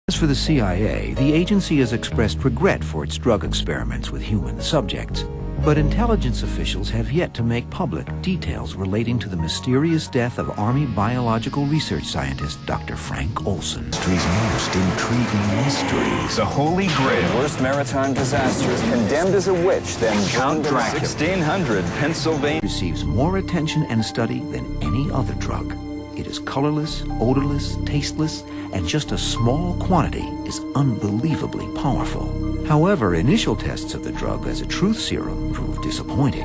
As for the CIA, the agency has expressed regret for its drug experiments with human subjects. But intelligence officials have yet to make public details relating to the mysterious death of Army biological research scientist Dr. Frank Olson. History's most intriguing mysteries. The Holy Grail. Worst maritime disasters. Condemned as a witch, then Count Dracula. 1600, Pennsylvania. Receives more attention and study than any other drug. It is colorless, odorless, tasteless, and just a small quantity is unbelievably powerful. However, initial tests of the drug as a truth serum proved disappointing.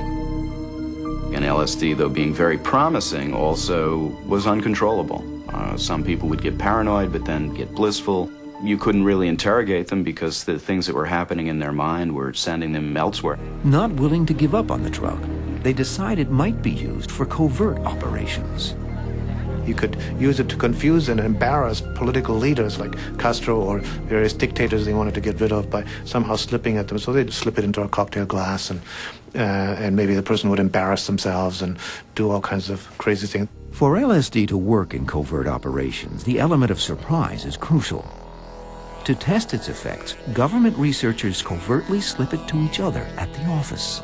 And LSD, though being very promising, also was uncontrollable. Some people would get paranoid, but then get blissful. You couldn't really interrogate them because the things that were happening in their mind were sending them elsewhere. Not willing to give up on the drug, they decided it might be used for covert operations. You could use it to confuse and embarrass political leaders like Castro or various dictators they wanted to get rid of by somehow slipping at them. So they'd slip it into a cocktail glass and maybe the person would embarrass themselves and do all kinds of crazy things. For LSD to work in covert operations, the element of surprise is crucial. To test its effects, government researchers covertly slip it to each other at the office.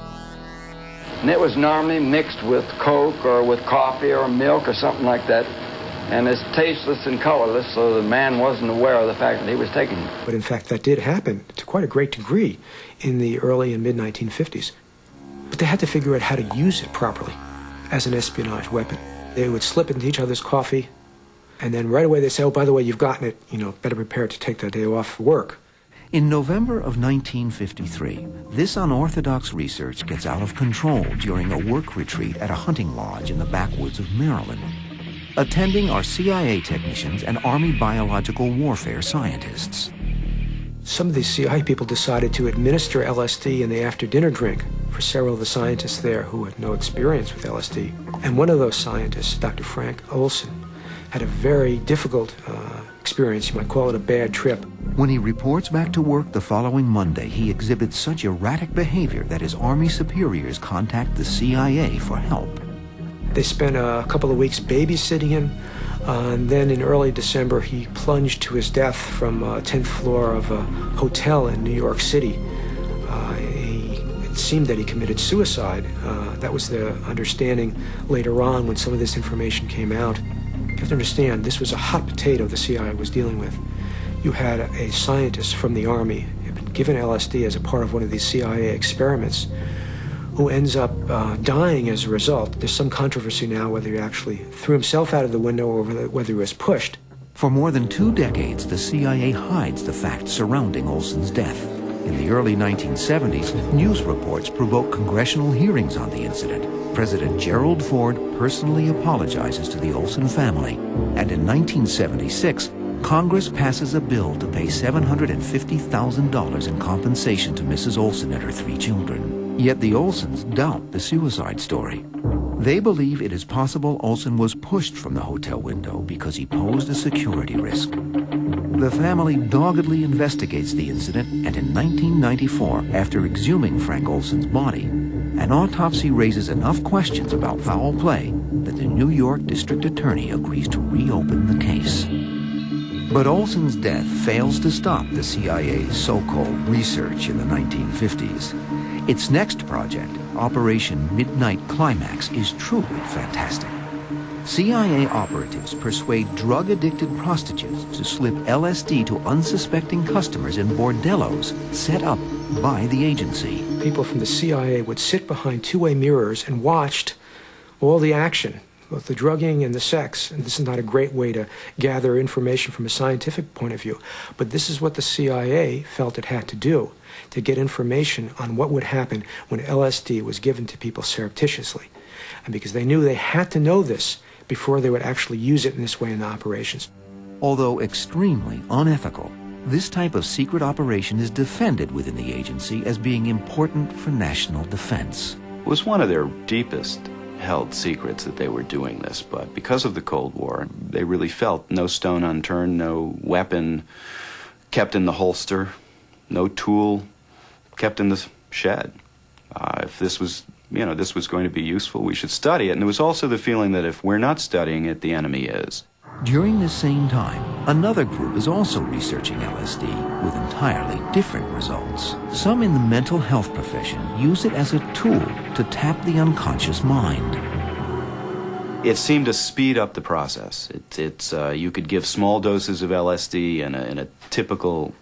And it was normally mixed with Coke or with coffee or milk or something like that. And it's tasteless and colorless, so the man wasn't aware of the fact that he was taking it. But in fact, that did happen to quite a great degree in the early and mid-1950s. But they had to figure out how to use it properly as an espionage weapon. They would slip it into each other's coffee, and then right away they'd say, oh, by the way, you've gotten it, better prepare to take that day off for work. In November of 1953, this unorthodox research gets out of control during a work retreat at a hunting lodge in the backwoods of Maryland. Attending are CIA technicians and Army biological warfare scientists. Some of these CIA people decided to administer LSD in the after-dinner drink for several of the scientists there who had no experience with LSD. And one of those scientists, Dr. Frank Olson, had a very difficult experience. You might call it a bad trip. When he reports back to work the following Monday, he exhibits such erratic behavior that his Army superiors contact the CIA for help. They spent a couple of weeks babysitting him, and then in early December he plunged to his death from 10th floor of a hotel in New York City. It seemed that he committed suicide. That was the understanding later on when some of this information came out. You have to understand, this was a hot potato the CIA was dealing with. You had a scientist from the Army who had been given LSD as a part of one of these CIA experiments who ends up dying as a result. There's some controversy now whether he actually threw himself out of the window or whether he was pushed. For more than 2 decades, the CIA hides the facts surrounding Olson's death. In the early 1970s, news reports provoked congressional hearings on the incident. President Gerald Ford personally apologizes to the Olson family. And in 1976, Congress passes a bill to pay $750,000 in compensation to Mrs. Olson and her 3 children. Yet the Olsons doubt the suicide story. They believe it is possible Olson was pushed from the hotel window because he posed a security risk. The family doggedly investigates the incident, and in 1994, after exhuming Frank Olson's body, an autopsy raises enough questions about foul play that the New York District Attorney agrees to reopen the case. But Olson's death fails to stop the CIA's so-called research in the 1950s. Its next project, Operation Midnight Climax, is truly fantastic. CIA operatives persuade drug-addicted prostitutes to slip LSD to unsuspecting customers in bordellos set up by the agency. People from the CIA would sit behind two-way mirrors and watched all the action, both the drugging and the sex. And this is not a great way to gather information from a scientific point of view, but this is what the CIA felt it had to do, to get information on what would happen when LSD was given to people surreptitiously. And because they knew they had to know this before they would actually use it in this way in the operations. Although extremely unethical, this type of secret operation is defended within the agency as being important for national defense. It was one of their deepest held secrets that they were doing this, but because of the Cold War, they really felt no stone unturned, no weapon kept in the holster, no tool kept in the shed. If this was, this was going to be useful, we should study it. And there was also the feeling that if we're not studying it, the enemy is. During this same time, another group is also researching LSD with entirely different results. Some in the mental health profession use it as a tool to tap the unconscious mind. It seemed to speed up the process. You could give small doses of LSD in a typical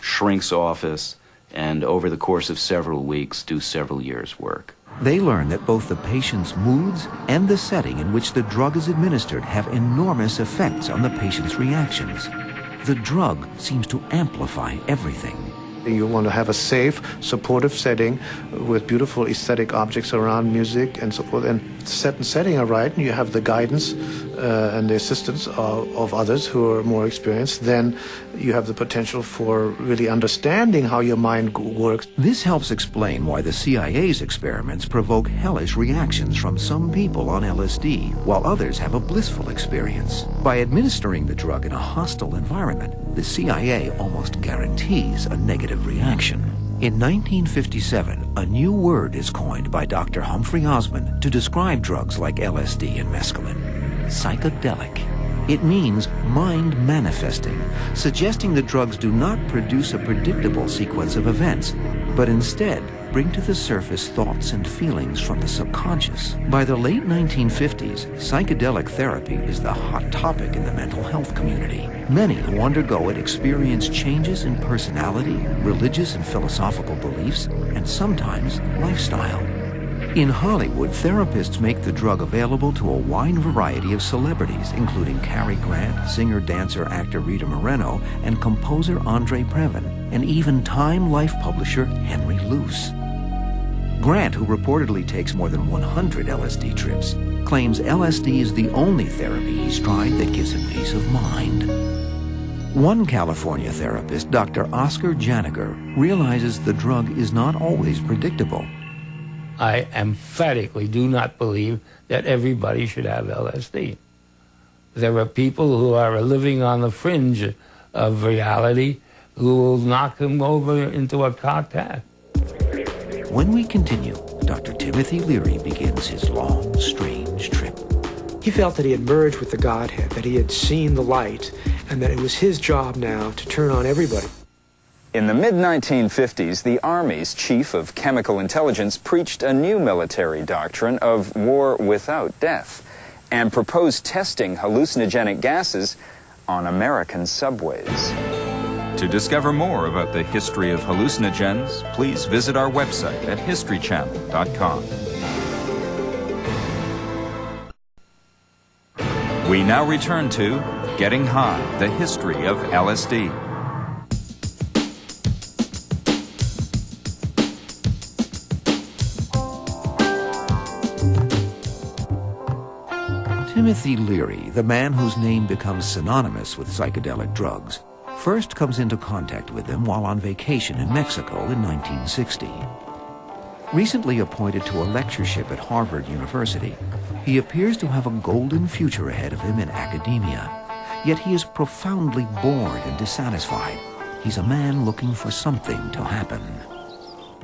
shrink's office, and over the course of several weeks do several years' work. They learn that both the patient's moods and the setting in which the drug is administered have enormous effects on the patient's reactions. The drug seems to amplify everything. You want to have a safe, supportive setting with beautiful aesthetic objects around, music and so forth, and setting are right, and you have the guidance and the assistance of others who are more experienced, then you have the potential for really understanding how your mind works. This helps explain why the CIA's experiments provoke hellish reactions from some people on LSD, while others have a blissful experience. By administering the drug in a hostile environment, the CIA almost guarantees a negative reaction. In 1957, a new word is coined by Dr. Humphrey Osmond to describe drugs like LSD and mescaline: psychedelic. It means mind manifesting, suggesting the drugs do not produce a predictable sequence of events, but instead bring to the surface thoughts and feelings from the subconscious. By the late 1950s, psychedelic therapy is the hot topic in the mental health community. Many who undergo it experience changes in personality, religious and philosophical beliefs, and sometimes lifestyle. In Hollywood, therapists make the drug available to a wide variety of celebrities, including Cary Grant, singer, dancer, actor Rita Moreno, and composer Andre Previn, and even Time Life publisher Henry Luce. Grant, who reportedly takes more than 100 LSD trips, claims LSD is the only therapy he's tried that gives him peace of mind. One California therapist, Dr. Oscar Janiger, realizes the drug is not always predictable. I emphatically do not believe that everybody should have LSD. There are people who are living on the fringe of reality who will knock them over into a cocked hat. When we continue, Dr. Timothy Leary begins his long, strange trip. He felt that he had merged with the Godhead, that he had seen the light, and that it was his job now to turn on everybody. In the mid-1950s, the Army's chief of chemical intelligence preached a new military doctrine of war without death and proposed testing hallucinogenic gases on American subways. To discover more about the history of hallucinogens, please visit our website at historychannel.com. We now return to Getting High, the history of LSD. Timothy Leary, the man whose name becomes synonymous with psychedelic drugs, first comes into contact with them while on vacation in Mexico in 1960. Recently appointed to a lectureship at Harvard University, he appears to have a golden future ahead of him in academia. Yet he is profoundly bored and dissatisfied. He's a man looking for something to happen.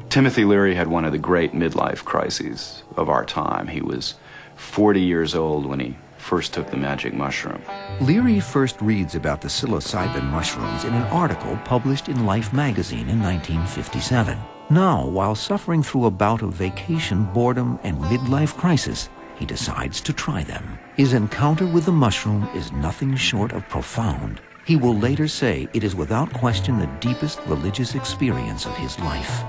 Timothy Leary had one of the great midlife crises of our time. He was 40 years old when he first took the magic mushroom. Leary first reads about the psilocybin mushrooms in an article published in Life magazine in 1957. Now, while suffering through a bout of vacation boredom and midlife crisis, he decides to try them. His encounter with the mushroom is nothing short of profound. He will later say it is without question the deepest religious experience of his life.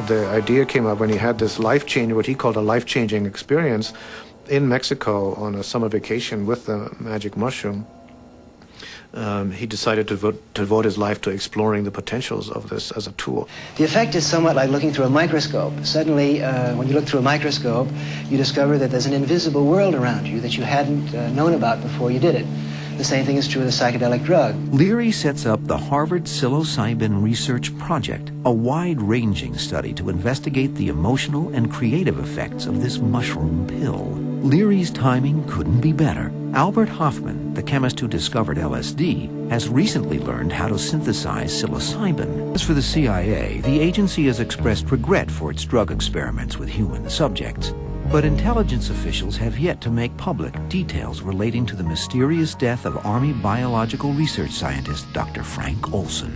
The idea came up when he had this life-changing, what he called a life-changing experience in Mexico on a summer vacation with the magic mushroom. He decided to devote his life to exploring the potentials of this as a tool. The effect is somewhat like looking through a microscope. Suddenly, when you look through a microscope, you discover that there's an invisible world around you that you hadn't known about before you did it. The same thing is true with a psychedelic drug. Leary sets up the Harvard Psilocybin Research Project, a wide-ranging study to investigate the emotional and creative effects of this mushroom pill. Leary's timing couldn't be better. Albert Hofmann, the chemist who discovered LSD, has recently learned how to synthesize psilocybin. As for the CIA, the agency has expressed regret for its drug experiments with human subjects. But intelligence officials have yet to make public details relating to the mysterious death of Army biological research scientist Dr. Frank Olson.